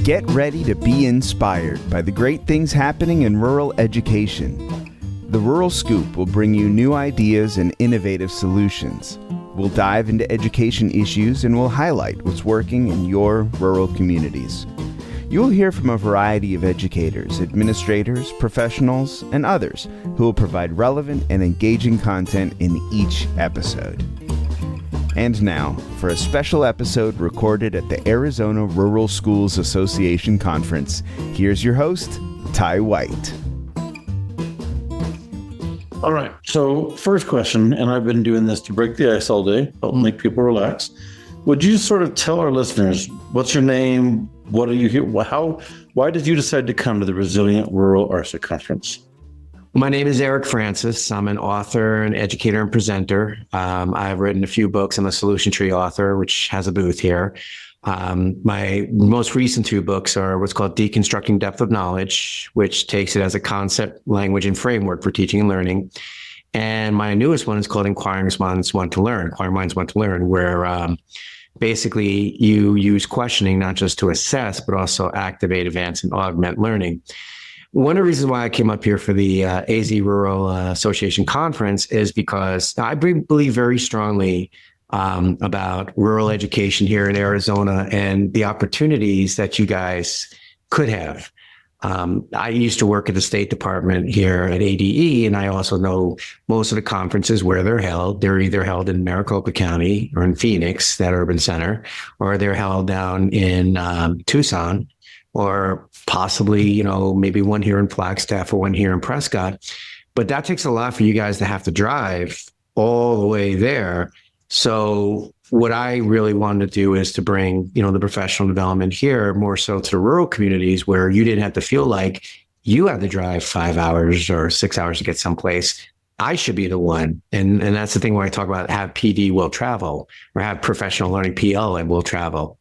Get ready to be inspired by the great things happening in rural education. The Rural Scoop will bring you new ideas and innovative solutions. We'll dive into education issues and we'll highlight what's working in your rural communities. You'll hear from a variety of educators, administrators, professionals, and others who will provide relevant and engaging content in each episode. And now, for a special episode recorded at the Arizona Rural Schools Association Conference, here's your host, Ty White. All right. So first question, and I've been doing this to break the ice all day, help make people relax. Would you sort of tell our listeners, what's your name? What are you here? Why did you decide to come to the Resilient Rural ARSA Conference? My name is Erick Francis. I'm an author, an educator, and presenter. I've written a few books. I'm a Solution Tree author, which has a booth here. My most recent two books are what's called Deconstructing Depth of Knowledge, which takes it as a concept, language, and framework for teaching and learning. And my newest one is called Inquiring Minds Want to Learn, where basically you use questioning not just to assess, but also activate, advance, and augment learning. One of the reasons why I came up here for the AZ Rural Association Conference is because I believe very strongly about rural education here in Arizona and the opportunities that you guys could have. I used to work at the State Department here at ADE, and I also know most of the conferences where they're held. They're either held in Maricopa County or in Phoenix, that urban center, or they're held down in Tucson, or possibly, maybe one here in Flagstaff or one here in Prescott. But that takes a lot for you guys to have to drive all the way there. So what I really wanted to do is to bring, the professional development here more so to the rural communities where you didn't have to feel like you had to drive 5 hours or 6 hours to get someplace. I should be the one. And that's the thing where I talk about have PD will travel or have professional learning PL and will travel.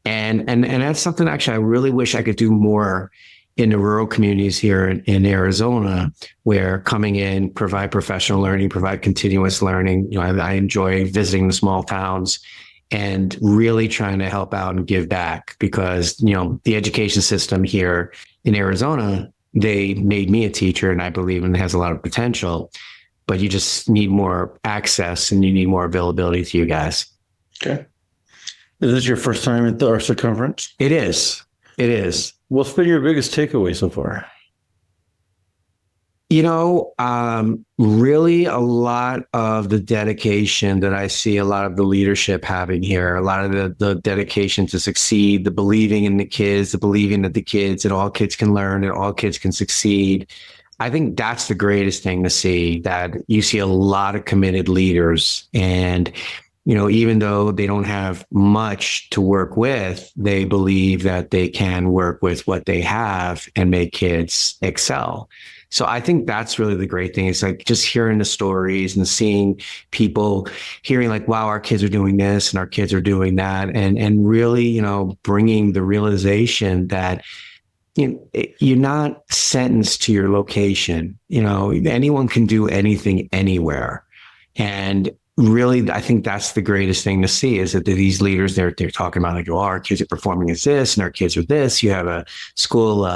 And that's something actually I really wish I could do more in the rural communities here in Arizona, where coming in, provide professional learning, provide continuous learning. I enjoy visiting the small towns and really trying to help out and give back because, the education system here in Arizona, they made me a teacher and I believe it has a lot of potential, but you just need more access and you need more availability to you guys. Okay. Is this your first time at the ARSA conference? It is. What's been your biggest takeaway so far? Really a lot of the dedication that I see a lot of the leadership having here, a lot of the dedication to succeed, the believing in the kids, the believing that all kids can learn and all kids can succeed. I think that's the greatest thing to see, that you see a lot of committed leaders and even though they don't have much to work with, they believe that they can work with what they have and make kids excel. So I think that's really the great thing. It's like just hearing the stories and seeing people hearing like, wow, our kids are doing this and our kids are doing that. And really, bringing the realization that you're not sentenced to your location. Anyone can do anything anywhere. And really, I think that's the greatest thing to see is that these leaders, they're talking about like, oh, our kids are performing as this and our kids are this. You have a school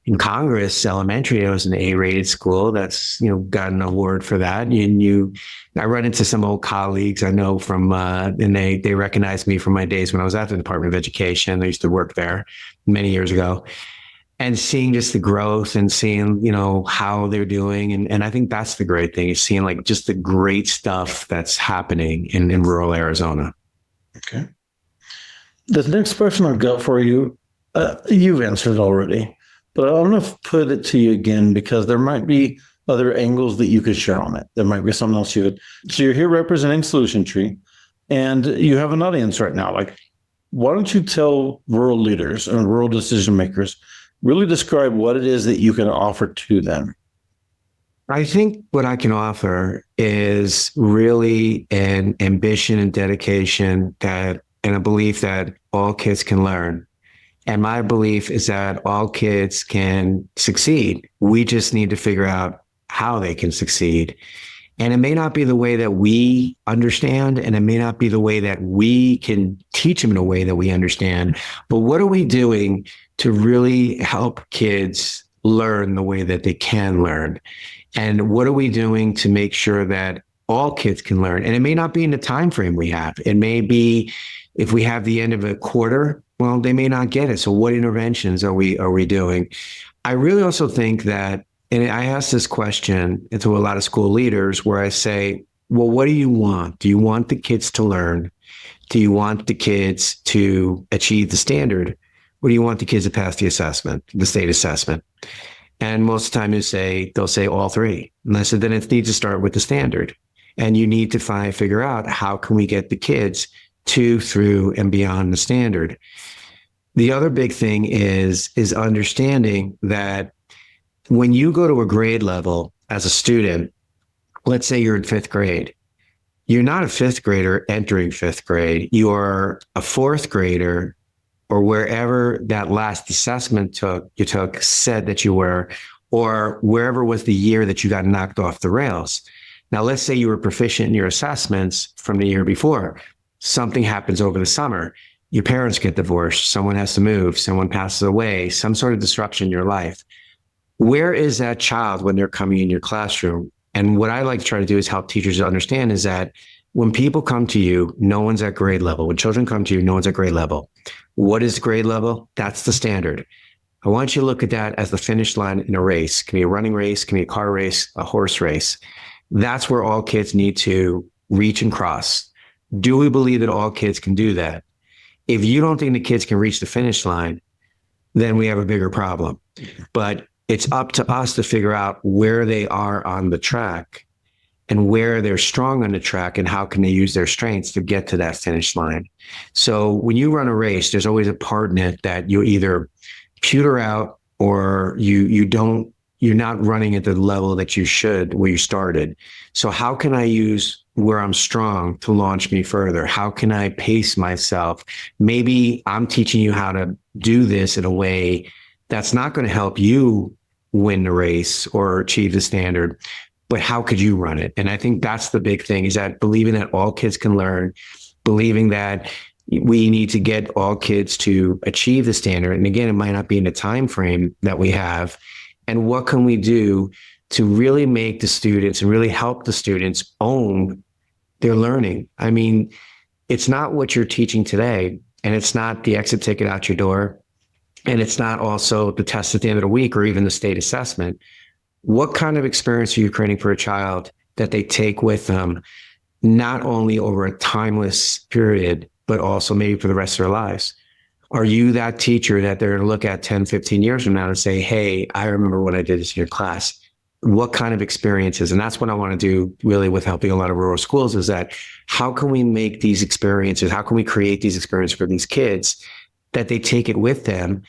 in Congress Elementary. It was an A-rated school that's, got an award for that. I run into some old colleagues I know from, and they recognize me from my days when I was at the Department of Education. I used to work there many years ago. And seeing just the growth and seeing, how they're doing. And I think that's the great thing is seeing like just the great stuff that's happening in rural Arizona. Okay. The next question I've got for you, you've answered already, but I want to put it to you again because there might be other angles that you could share on it. There might be something else you would. So you're here representing Solution Tree and you have an audience right now. Like, why don't you tell rural leaders and rural decision makers really describe what it is that you can offer to them? I think what I can offer is really an ambition and dedication and a belief that all kids can learn. And my belief is that all kids can succeed. We just need to figure out how they can succeed. And it may not be the way that we understand, and it may not be the way that we can teach them in a way that we understand. But what are we doing to really help kids learn the way that they can learn. And what are we doing to make sure that all kids can learn? And it may not be in the time frame we have. It may be if we have the end of a quarter, well, they may not get it. So what interventions are we doing? I really also think that, and I ask this question to a lot of school leaders where I say, well, what do you want? Do you want the kids to learn? Do you want the kids to achieve the standard? Or do you want the kids to pass the assessment, the state assessment? And most of the time they'll say all three. And I said, then it needs to start with the standard. And you need to figure out how can we get the kids to, through, and beyond the standard. The other big thing is understanding that when you go to a grade level as a student, let's say you're in fifth grade, you're not a fifth grader entering fifth grade. You're a fourth grader, or wherever that last assessment you took said that you were, or wherever was the year that you got knocked off the rails. Now, let's say you were proficient in your assessments from the year before. Something happens over the summer. Your parents get divorced. Someone has to move. Someone passes away. Some sort of disruption in your life. Where is that child when they're coming in your classroom? And what I like to try to do is help teachers understand is that when people come to you, no one's at grade level. When children come to you, no one's at grade level. What is grade level? That's the standard. I want you to look at that as the finish line in a race. It can be a running race, it can be a car race, a horse race. That's where all kids need to reach and cross. Do we believe that all kids can do that? If you don't think the kids can reach the finish line, then we have a bigger problem. But it's up to us to figure out where they are on the track and where they're strong on the track and how can they use their strengths to get to that finish line. So when you run a race, there's always a part in it that you either pewter out or you're not running at the level that you should where you started. So how can I use where I'm strong to launch me further? How can I pace myself? Maybe I'm teaching you how to do this in a way that's not going to help you win the race or achieve the standard, but how could you run it? And I think that's the big thing, is that believing that all kids can learn, believing that we need to get all kids to achieve the standard. And again, it might not be in the time frame that we have. And what can we do to really make the students and really help the students own their learning? I mean, it's not what you're teaching today, and it's not the exit ticket out your door, and it's not also the test at the end of the week or even the state assessment. What kind of experience are you creating for a child that they take with them, not only over a timeless period, but also maybe for the rest of their lives? Are you that teacher that they're going to look at 10, 15 years from now and say, hey, I remember when I did this in your class? What kind of experiences? And that's what I want to do really with helping a lot of rural schools, is that how can we make these experiences? How can we create these experiences for these kids that they take it with them?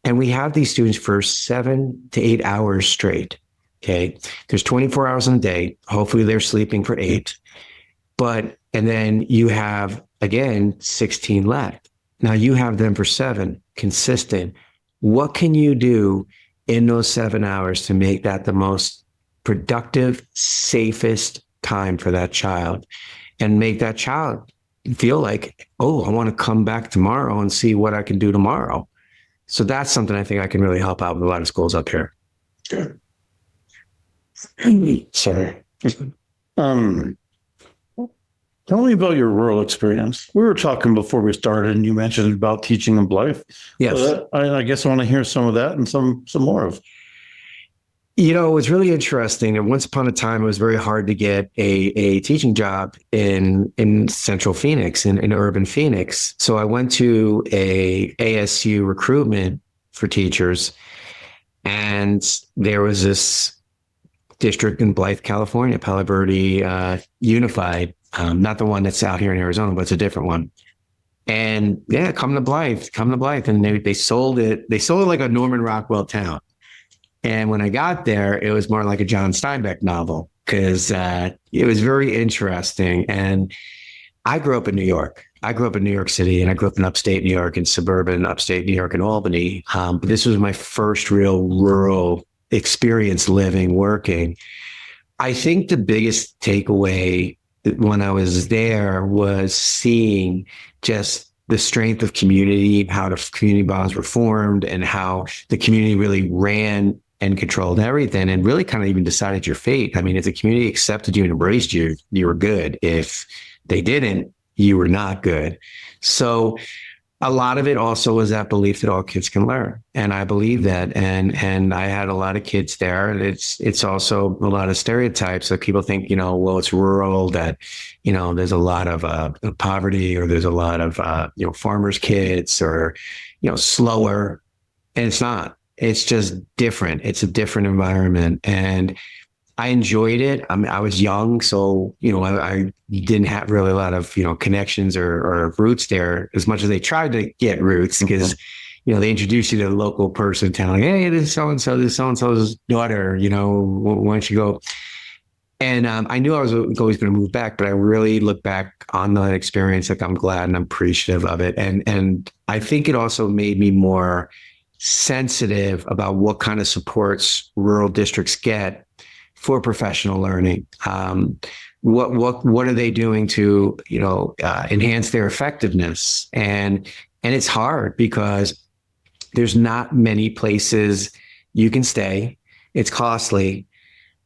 And we have these students for 7 to 8 hours straight. Okay. There's 24 hours in a day. Hopefully they're sleeping for 8. And then you have, again, 16 left. Now you have them for 7, consistent. What can you do in those 7 hours to make that the most productive, safest time for that child, and make that child feel like, oh, I want to come back tomorrow and see what I can do tomorrow? So that's something I think I can really help out with a lot of schools up here. Sure. Sorry. Tell me about your rural experience. We were talking before we started, and you mentioned about teaching in Blythe. Yes. I guess I want to hear some of that and some more of. You know, it was really interesting. And once upon a time, it was very hard to get a teaching job in Central Phoenix, in urban Phoenix. So I went to a ASU recruitment for teachers, and there was this district in Blythe, California, Palo Verde Unified. Not the one that's out here in Arizona, but it's a different one. And yeah, come to Blythe. And they sold it. They sold it like a Norman Rockwell town. And when I got there, it was more like a John Steinbeck novel, because it was very interesting. And I grew up in New York. I grew up in New York City, and I grew up in upstate New York and suburban upstate New York and Albany. But this was my first real rural experience living, working. I think the biggest takeaway when I was there was seeing just the strength of community, how the community bonds were formed, and how the community really ran and controlled everything and really kind of even decided your fate. I mean, if the community accepted you and embraced you, you were good. If they didn't, you were not good. So a lot of it also was that belief that all kids can learn. And I believe that. And I had a lot of kids there. And it's also a lot of stereotypes that people think, well, it's rural, that, there's a lot of poverty, or there's a lot of, farmers' kids, or, slower. And it's not. It's just different. It's a different environment. And I enjoyed it. I mean, I was young, so, I didn't have really a lot of, connections or roots there, as much as they tried to get roots, because, they introduce you to the local person, telling, hey, this is so-and-so's daughter, why don't you go? And I knew I was always going to move back, but I really look back on that experience. Like, I'm glad and I'm appreciative of it. And I think it also made me more sensitive about what kind of supports rural districts get for professional learning. What are they doing to enhance their effectiveness? And it's hard because there's not many places you can stay. It's costly.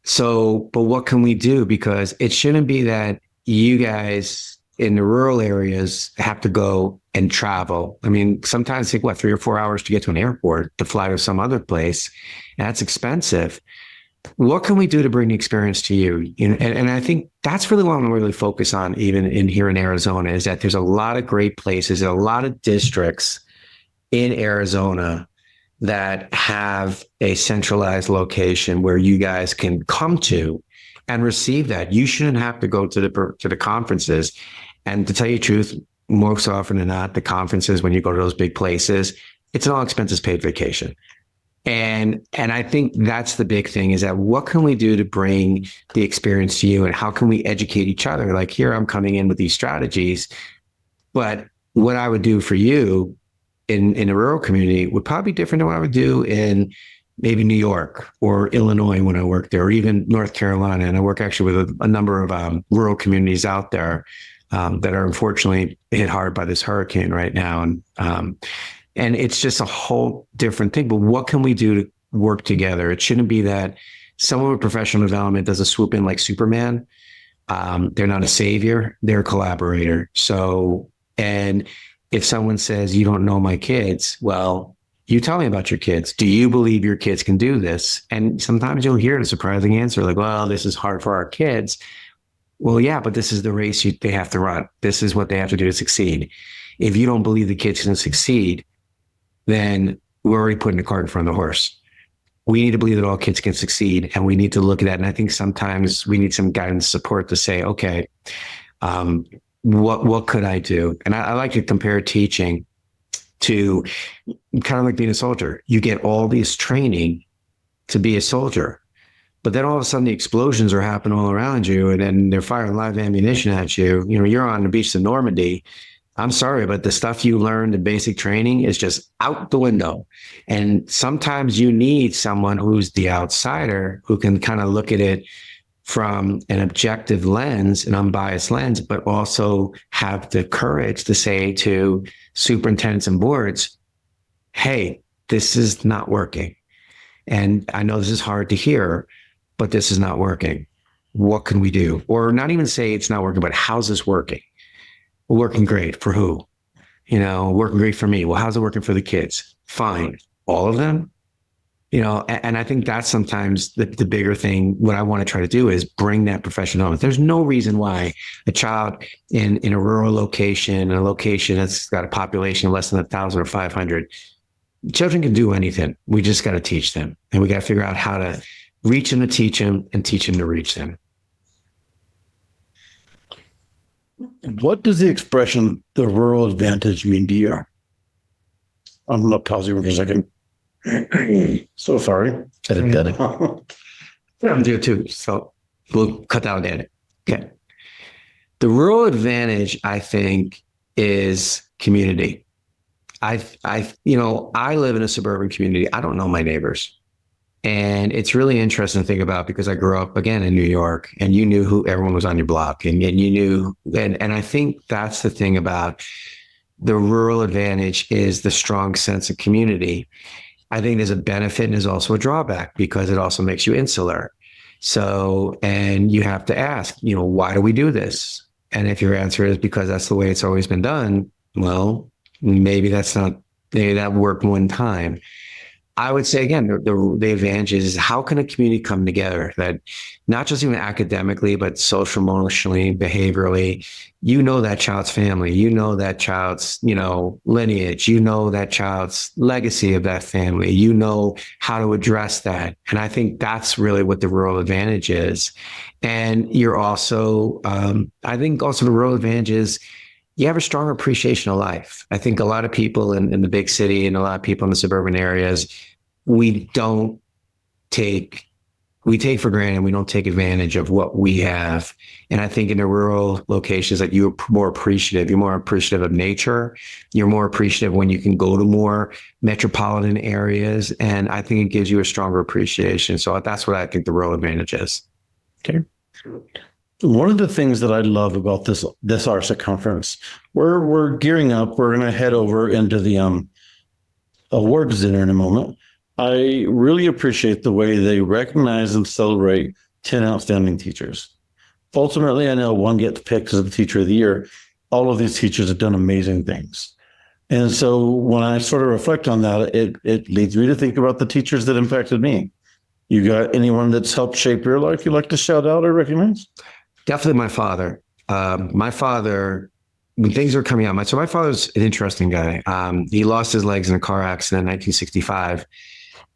So, but what can we do? Because it shouldn't be that you guys in the rural areas have to go and travel. I mean, sometimes take 3 or 4 hours to get to an airport to fly to some other place. And that's expensive. What can we do to bring the experience to you? And I think that's really what I'm really focused on, even here in Arizona, is that there's a lot of great places, a lot of districts in Arizona that have a centralized location where you guys can come to and receive that. You shouldn't have to go to the conferences. And to tell you the truth, most often than not, the conferences, when you go to those big places, it's an all expenses paid vacation. And I think that's the big thing, is that what can we do to bring the experience to you, and how can we educate each other? Like, here I'm coming in with these strategies, but what I would do for you in a rural community would probably be different than what I would do in maybe New York or Illinois when I work there, or even North Carolina. And I work actually with a number of rural communities out there that are unfortunately hit hard by this hurricane right now. And it's just a whole different thing. But what can we do to work together? It shouldn't be that someone with professional development does a swoop in like Superman. They're not a savior, they're a collaborator. So, and if someone says, you don't know my kids, well, you tell me about your kids. Do you believe your kids can do this? And sometimes you'll hear the surprising answer, like, well, this is hard for our kids. Well, yeah, but this is the race they have to run. This is what they have to do to succeed. If you don't believe the kids can succeed, then we're already putting the cart in front of the horse. We need to believe that all kids can succeed, and we need to look at that. And I think sometimes we need some guidance, support to say, okay, what could I do? And I like to compare teaching to kind of like being a soldier. You get all this training to be a soldier, but then all of a sudden the explosions are happening all around you, and then they're firing live ammunition at you. You're on the beach of Normandy. I'm sorry, but the stuff you learned in basic training is just out the window. And sometimes you need someone who's the outsider, who can kind of look at it from an objective lens, an unbiased lens, but also have the courage to say to superintendents and boards, hey, this is not working. And I know this is hard to hear, but this is not working. What can we do? Or not even say it's not working, but how's this working? Working great for who? Working great for me. Well, how's it working for the kids? Fine. All of them? And I think that's sometimes the bigger thing. What I want to try to do is bring that professional element. There's no reason why a child in a rural location, a location that's got a population of less than 1,000 or 500, children can do anything. We just got to teach them. And we got to figure out how to reach them to teach them, and teach them to reach them. What does the expression "the rural advantage" mean to you? I'm going to pause you for a second. So sorry. Yeah, I'm doing too. So we'll cut down the edit. Okay. The rural advantage, I think, is community. I live in a suburban community. I don't know my neighbors. And it's really interesting to think about, because I grew up again in New York, and you knew who everyone was on your block, and you knew, and I think that's the thing about the rural advantage is the strong sense of community. I think there's a benefit and there's also a drawback because it also makes you insular. So, and you have to ask, why do we do this? And if your answer is because that's the way it's always been done, well, maybe that worked one time. I would say, again, the advantage is how can a community come together that not just even academically, but social, emotionally, behaviorally, that child's family, that child's, lineage, that child's legacy of that family, how to address that. And I think that's really what the rural advantage is. And you're also, I think also the rural advantage is you have a stronger appreciation of life. I think a lot of people in the big city and a lot of people in the suburban areas, we take for granted, we don't take advantage of what we have. And I think in the rural locations that you're more appreciative of nature. You're more appreciative when you can go to more metropolitan areas. And I think it gives you a stronger appreciation. So that's what I think the rural advantage is. Okay. One of the things that I love about this ARSA conference, we're gearing up. We're going to head over into the awards dinner in a moment. I really appreciate the way they recognize and celebrate 10 outstanding teachers. Ultimately, I know one gets picked as the teacher of the year. All of these teachers have done amazing things. And so when I sort of reflect on that, it leads me to think about the teachers that impacted me. You got anyone that's helped shape your life you'd like to shout out or recognize? Definitely my father. My father, when things were coming out, so my father's an interesting guy. He lost his legs in a car accident in 1965.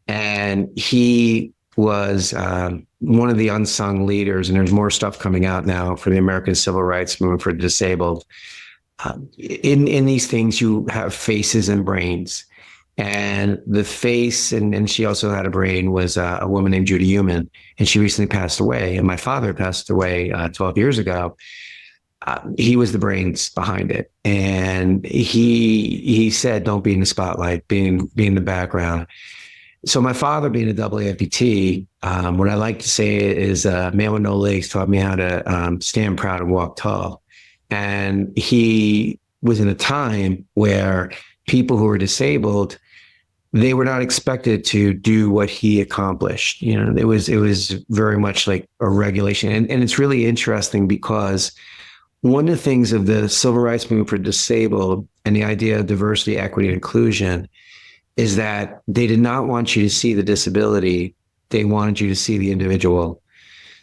And he was one of the unsung leaders, and there's more stuff coming out now for the American Civil Rights Movement for the disabled. In these things, you have faces and brains. And the face, and she also had a brain, was a woman named Judy Heumann, and she recently passed away. And my father passed away 12 years ago. He was the brains behind it. And he said, don't be in the spotlight, be in the background. So my father, being a double amputee, what I like to say is a man with no legs taught me how to stand proud and walk tall. And he was in a time where people who were disabled, they were not expected to do what he accomplished. It was very much like a regulation. And it's really interesting because one of the things of the civil rights movement for disabled and the idea of diversity, equity, and inclusion is that they did not want you to see the disability. They wanted you to see the individual.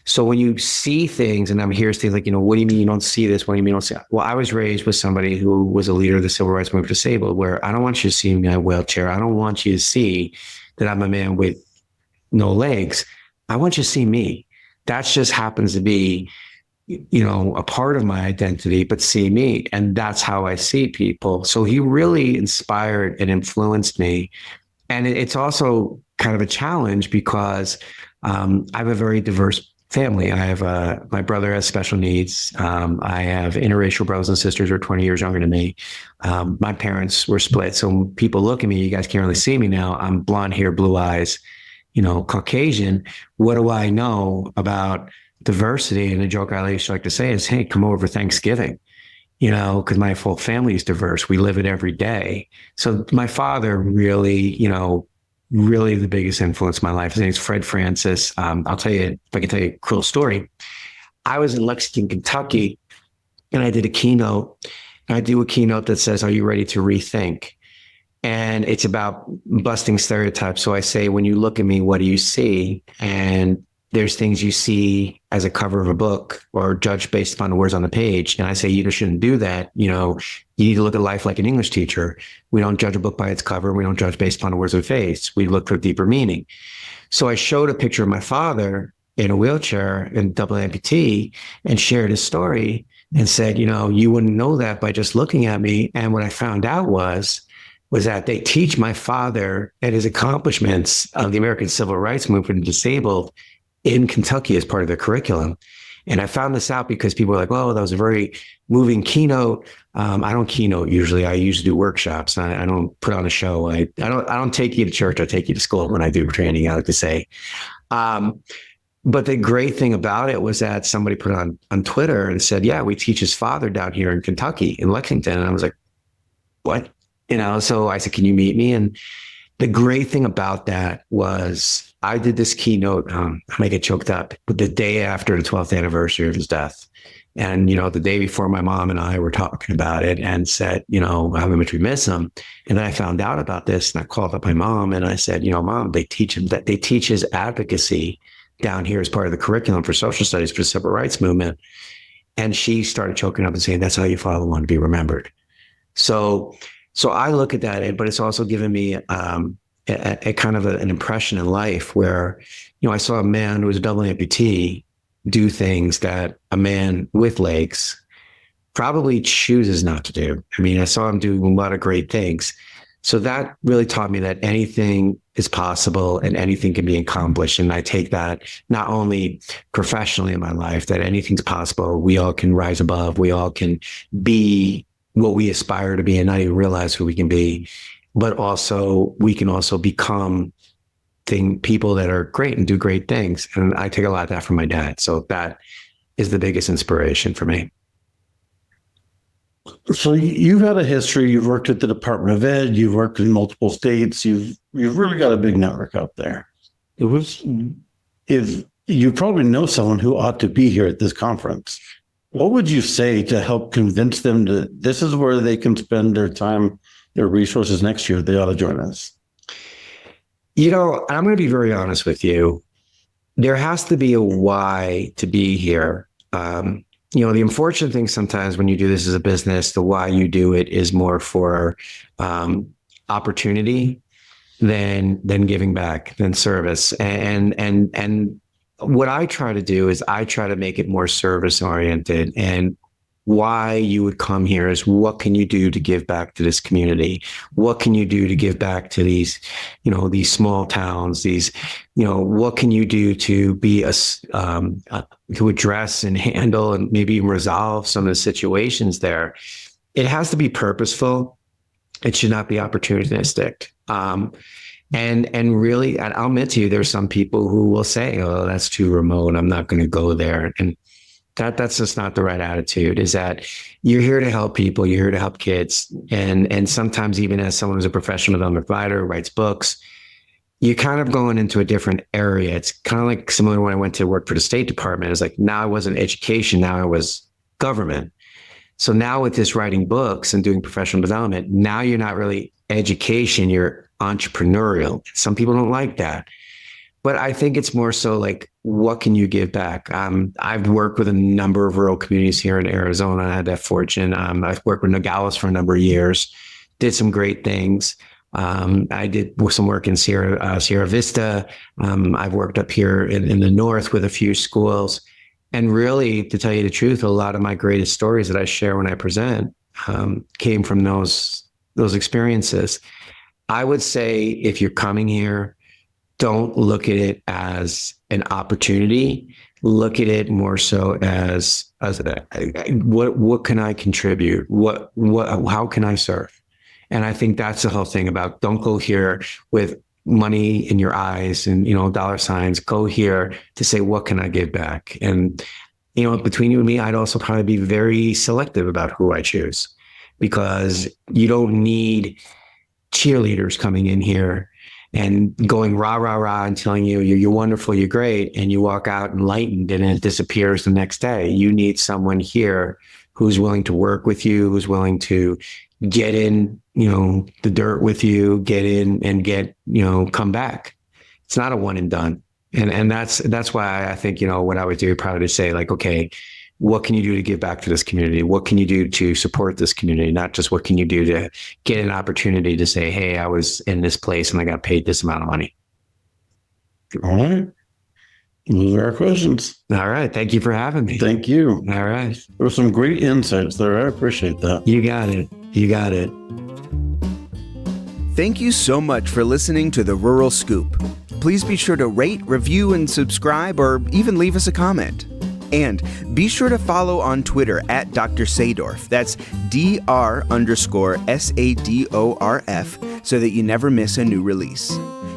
So when you see things, and I'm here saying like, what do you mean you don't see this? What do you mean you don't see it? Well, I was raised with somebody who was a leader of the civil rights movement for disabled, where I don't want you to see me in a wheelchair. I don't want you to see that I'm a man with no legs. I want you to see me. That just happens to be, a part of my identity, but see me. And that's how I see people. So he really inspired and influenced me. And it's also kind of a challenge because I have a very diverse family. I have my brother has special needs. I have interracial brothers and sisters who are 20 years younger than me. My parents were split. So when people look at me, you guys can't really see me now. I'm blonde hair, blue eyes, Caucasian. What do I know about diversity? And the joke I used to like to say is, hey, come over for Thanksgiving, because my full family is diverse. We live it every day. So my father really, really the biggest influence in my life. His name's Fred Francis. I'll tell you, if I can tell you a cool story. I was in Lexington, Kentucky, and I did a keynote. I do a keynote that says, are you ready to rethink? And it's about busting stereotypes. So I say, when you look at me, what do you see? And there's things you see as a cover of a book or judge based upon the words on the page. And I say, you shouldn't do that. You need to look at life like an English teacher. We don't judge a book by its cover. We don't judge based upon the words of the face. We look for deeper meaning. So I showed a picture of my father in a wheelchair and double amputee and shared his story and said, you wouldn't know that by just looking at me. And what I found out was that they teach my father and his accomplishments of the American Civil Rights Movement for the disabled in Kentucky as part of their curriculum. And I found this out because people were like, oh, that was a very moving keynote. I don't keynote usually. I usually do workshops. I don't put on a show. I don't take you to church. I take you to school when I do training, I like to say. But the great thing about it was that somebody put on Twitter and said, yeah, we teach his father down here in Kentucky, in Lexington. And I was like, what? So I said, can you meet me? And the great thing about that was I did this keynote, I might get choked up, but the day after the 12th anniversary of his death. And, the day before, my mom and I were talking about it and said, how much we miss him. And then I found out about this and I called up my mom and I said, Mom, they teach his advocacy down here as part of the curriculum for social studies for the civil rights movement. And she started choking up and saying, that's how your father wanted to be remembered. So I look at that, but it's also given me a kind of an impression in life where, I saw a man who was a double amputee do things that a man with legs probably chooses not to do. I mean, I saw him do a lot of great things. So that really taught me that anything is possible and anything can be accomplished. And I take that not only professionally in my life, that anything's possible. We all can rise above. We all can be what we aspire to be and not even realize who we can be. But also, we can also become people that are great and do great things. And I take a lot of that from my dad. So that is the biggest inspiration for me. So you've had a history. You've worked at the Department of Ed. You've worked in multiple states. You've really got a big network out there. If you probably know someone who ought to be here at this conference, what would you say to help convince them that this is where they can spend their time, their resources next year? They ought to join us. I'm going to be very honest with you. There has to be a why to be here. The unfortunate thing sometimes when you do this as a business, the why you do it is more for opportunity than giving back, than service. And what I try to do is I try to make it more service oriented. And why you would come here is, what can you do to give back to this community? What can you do to give back to these small towns? What can you do to be to address and handle and maybe even resolve some of the situations there? It has to be purposeful. It should not be opportunistic. And really, and I'll admit to you, there's some people who will say, "Oh, that's too remote. I'm not going to go there." And that's just not the right attitude. Is that you're here to help people, you're here to help kids. And sometimes even as someone who's a professional development provider, writes books, you're kind of going into a different area. It's kind of like similar when I went to work for the State Department. It's like, now I wasn't education, now I was government. So now with this writing books and doing professional development, now you're not really education, you're entrepreneurial. Some people don't like that. But I think it's more so like, what can you give back? I've worked with a number of rural communities here in Arizona. I had that fortune. I've worked with Nogales for a number of years, did some great things. I did some work in Sierra Vista. I've worked up here in the north with a few schools. And really, to tell you the truth, a lot of my greatest stories that I share when I present came from those experiences. I would say if you're coming here, don't look at it as an opportunity. Look at it more so as what can I contribute? How can I serve? And I think that's the whole thing about, don't go here with money in your eyes and, dollar signs. Go here to say, what can I give back? And, between you and me, I'd also probably be very selective about who I choose, because you don't need cheerleaders coming in here and going rah, rah, rah and telling you you're wonderful, you're great, and you walk out enlightened and it disappears the next day. You need someone here who's willing to work with you, who's willing to get in, the dirt with you, get in and come back. It's not a one and done. And that's why I think, what I would do probably to say, like, okay, what can you do to give back to this community? What can you do to support this community? Not just what can you do to get an opportunity to say, hey, I was in this place and I got paid this amount of money. All right. Those are our questions. All right. Thank you for having me. Thank you. All right. There were some great insights there. I appreciate that. You got it. You got it. Thank you so much for listening to The Rural Scoop. Please be sure to rate, review, and subscribe, or even leave us a comment. And be sure to follow on Twitter at Dr. Sadorf. That's Dr_SADORF, so that you never miss a new release.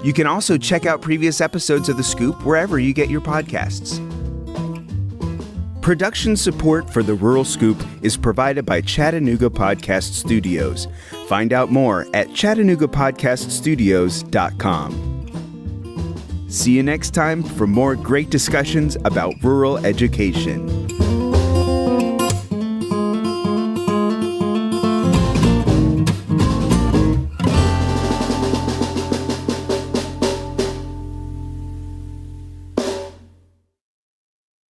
You can also check out previous episodes of The Scoop wherever you get your podcasts. Production support for the Rural Scoop is provided by Chattanooga Podcast Studios. Find out more at ChattanoogaPodcastStudios.com. See you next time for more great discussions about rural education.